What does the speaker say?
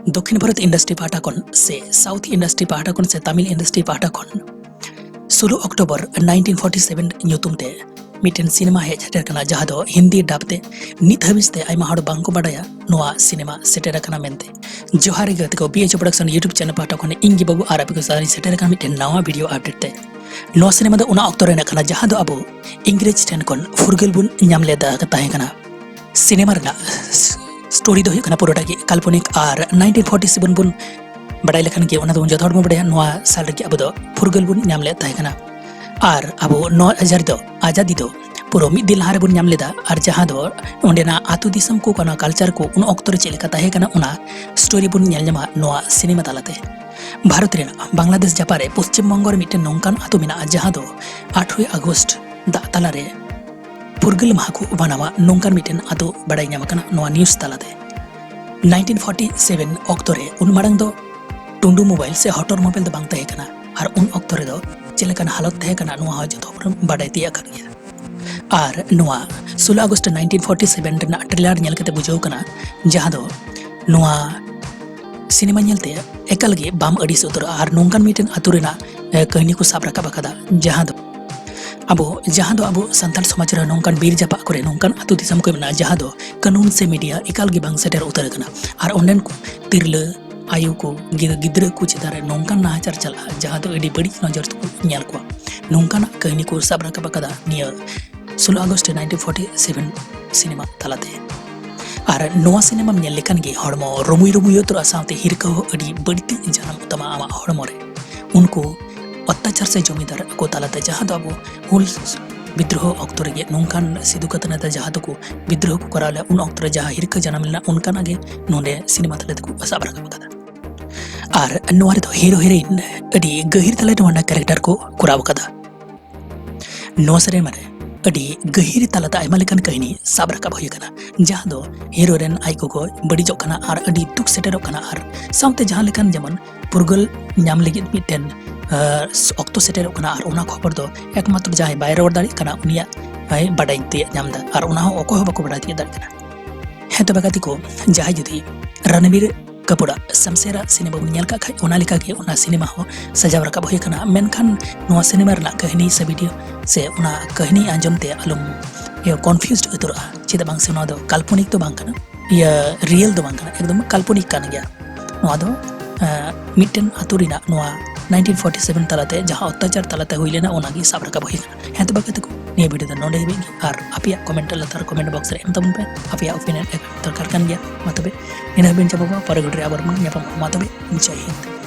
दक्षिण भारत इंडस्ट्री पाटा खन से साउथ इंडस्ट्री पाटा खन से तमिल इंडस्ट्री पाटा खन 16 अक्टोबर 1947 ᱧᱩᱛᱩᱢ ᱛᱮ ᱢᱤᱫᱴᱮᱱ ᱥᱤᱱᱮᱢᱟ ᱦᱮᱡ ᱥᱮᱴᱮᱨ ᱠᱟᱱᱟ ᱡᱟᱦᱟᱸ ᱫᱚ ᱦᱤᱱᱫᱤ ᱰᱟᱵ ᱛᱮ ᱱᱤᱛ ᱦᱟᱹᱵᱤᱡ ᱛᱮ ᱟᱭᱢᱟ ᱦᱚᱲ ᱵᱟᱝᱠᱚ ᱵᱟᱰᱟᱭᱟ ᱱᱚᱣᱟ ᱥᱤᱱᱮᱢᱟ ᱥᱮᱴᱮᱨ ᱟᱠᱟᱱᱟ ᱢᱮᱱᱛᱮ ᱡᱚᱦᱟᱨ ᱜᱮ ᱜᱟᱛᱮ ᱠᱚ BH ᱯᱨᱚᱰᱟᱠᱥᱚᱱ ᱤᱭᱩᱴᱩᱵ ᱪᱮᱱᱮᱞ ᱯᱟᱦᱴᱟ ᱠᱷᱚᱱ ᱤᱧ ᱜᱮ ᱵᱟᱹᱵᱩ ᱟᱨ ᱟᱯᱮ ᱠᱚ ᱥᱟᱶ ᱥᱮᱴᱮᱨ ᱟᱠᱟᱱᱟ ᱢᱤᱫᱴᱮᱱ ᱱᱟᱣᱟ ᱵᱷᱤᱰᱤᱭᱳ ᱟᱯᱰᱮᱴ ᱛᱮ ᱱᱚᱣᱟ ᱥᱤᱱᱮᱢᱟ ᱫᱚ ᱚᱱᱟ ᱚᱠᱛᱚ ᱨᱮᱱᱟᱜ ᱠᱟᱱᱟ ᱡᱟᱦᱟᱸ ᱫᱚ ᱟᱵᱚ ᱤᱝᱨᱮᱡᱽ ᱴᱷᱮᱱ ᱠᱷᱚᱱ ᱯᱷᱩᱨᱜᱟᱹᱞ ᱵᱚᱱ ᱧᱟᱢ ᱞᱮᱫᱟ ᱛᱟᱦᱮᱸ ᱠᱟᱱᱟ ᱥᱤᱱᱮᱢᱟ ᱨᱮᱱᱟᱜ ᱥᱴᱳᱨᱤ ᱫᱚ ᱦᱩᱭᱩᱜ ᱠᱟᱱᱟ ᱯᱩᱨᱟᱹᱴᱟ ᱜᱮ ᱠᱟल्पनिक ᱟᱨ 1947 ᱵᱚᱱ ᱵᱟᱰᱟᱭ ᱞᱮᱠᱷᱟन ᱜᱮ ᱚᱱᱟ ᱫᱚ ᱡᱚᱛᱚ ᱦᱚᱲ ᱵᱚᱱ ᱵᱟᱰᱟᱭᱟ ᱱᱚᱣᱟ ᱥᱟᱞ ᱨᱮᱜᱮ ᱟᱵᱚ ᱫᱚ ᱯᱷᱩᱨᱜᱟᱹᱞ ᱵᱚᱱ ᱧᱟᱢ ᱞᱮᱫ ᱛᱟᱦᱮᱸ ᱠᱟᱱᱟ और अब 9,000 दो आज़ादी दो पूरा मिद दिन लहारे बुन नाम लेदा और जहाँ दो ओंडेना आतु दिसम को कना कल्चर को उन ऑक्टर चेले का ताहे कना उना स्टोरी बुन नेलमा नोआ सिनेमा तालाते भारत रेना बांग्लादेश जापारे पश्चिम बंगोर मिटे नोंकान आतु मिना जहाँ दो 8 अगस्त दा तालारे फुरगल माहकु बनावा नोंकान मिटेन आतु बड़ाई नाम कना नोआ न्यूज़ तालाते 1947 अक्टोरे उन मारंग दो टुंडू मोबाइल से हॉटर मोबाइल दो बांग ताहे कना और उन अक्टोरे दो चेलेकान हालत तहे कना नुआ जो बाडाय तिया कर गया और नुआ 16 अगस्त 1947 रेना ट्रेलर नेल कते बुझाव कना जहां दो नुआ सिनेमा नेलते एकल गे बाम अडिस उतर और नोंकान मिटेन आतु रेना कहानी को साब राखा बकादा जहां दो अबो संताल समाज रे नोंकान बीर जापा करे नोंकान आतु दिसम को मेना जहां दो कानून से मीडिया एकल गे बांग सेटर उतर कना और ओंडेन को तिरले आयु को गिद्र को चितारे नोंकान नाचार चला जहाँ तो एडी बड़ी नजर को ᱧᱮᱞ ᱠᱚᱣᱟ नोंकान कहानी को साब राखा बकादा निया 16 अगस्त 1947 सिनेमा तालाते और नोआ सिनेमा ᱧᱮᱞ लेखान गे हड़मो रमुई रमुई तो साथे हिरका अडी बड़ती जानम तमा आमा हड़मो रे उनको अत्याचार से जमीदार को तालाते जहाँ तो अब हुल विद्रोह अक्तो रे नोंकान सिदु कतना जहाँ तो को विद्रोह को कराले उन अक्तो जहाँ हिरका जन्म लेना उनकान आगे नोंडे सिनेमा तालाते को साब राखा बकादा और नोआरे तो हीरो हीरोइन अडी गहिर तले नोना कैरेक्टर को कुराव कदा नो सरे माने अडी गहिर तलाता आयमा लेकान कहानी साब राखा होय कना जहां दो हीरो रेन आइको को बड़ी जो कना और अडी दुख सेटेरो कना और सामते जहां लेकान जेमन पुरगल ᱧᱟᱢ ᱞᱟᱹᱜᱤᱫ मिटेन अक्तो सेटेरो कना और उना खबर दो एकमात्र जहां बाय रोड दाड़ी कना उनिया बाय बाडाई ते ᱧᱟᱢदा और उना हो अको बको बाडाई ते दाड़ी कना हे तो बगाती को जहां जुदी रणबीर कपूरा समसेरा सिनेमा बुन ᱧᱮᱞ ᱠᱟᱜ ᱠᱷᱟᱡ ᱚᱱᱟ ᱞᱮᱠᱟ ᱜᱮ ᱚᱱᱟ ᱥᱤᱱᱮᱢᱟ ᱦᱚᱸ ᱥᱟᱡᱟᱣ ᱨᱟᱠᱟᱵ ᱦᱩᱭ ᱟᱠᱟᱱᱟ ᱢᱮᱱᱠᱷᱟन ᱱᱚᱣᱟ ᱥᱤᱱᱮᱢᱟ ᱨᱮᱱᱟᱜ ᱠᱟᱹᱦᱱᱤ ᱥᱮ ᱵᱷᱤᱰᱤᱭᱳ ᱥᱮ ᱚᱱᱟ ᱠᱟᱹᱦᱱᱤ ᱟᱸᱡᱚᱢ ᱛᱮ ᱟᱞᱚᱢ कन्फ्यूज्ड उतरआ चेदा बांग से नोआ दो काल्पनिक तो बांग कना या रियल तो बांग कना एकदम काल्पनिक कान गया नोआ दो मिटन आतु रिना नोआ 1947 तलाते जहां अत्याचार तलाते हुई लेना ओनागी साब राखा होई कना हे तो बाके को निया वीडियो द नोडे बेगी और आपिया कमेंट लतार कमेंट बॉक्स रे एम तबन पे आपिया ओपिनियन दरकार कान गया मतबे इना बिन चाबा पर गडरे आबर मन ᱧᱟᱯᱟᱢ मतबे जय हिंद।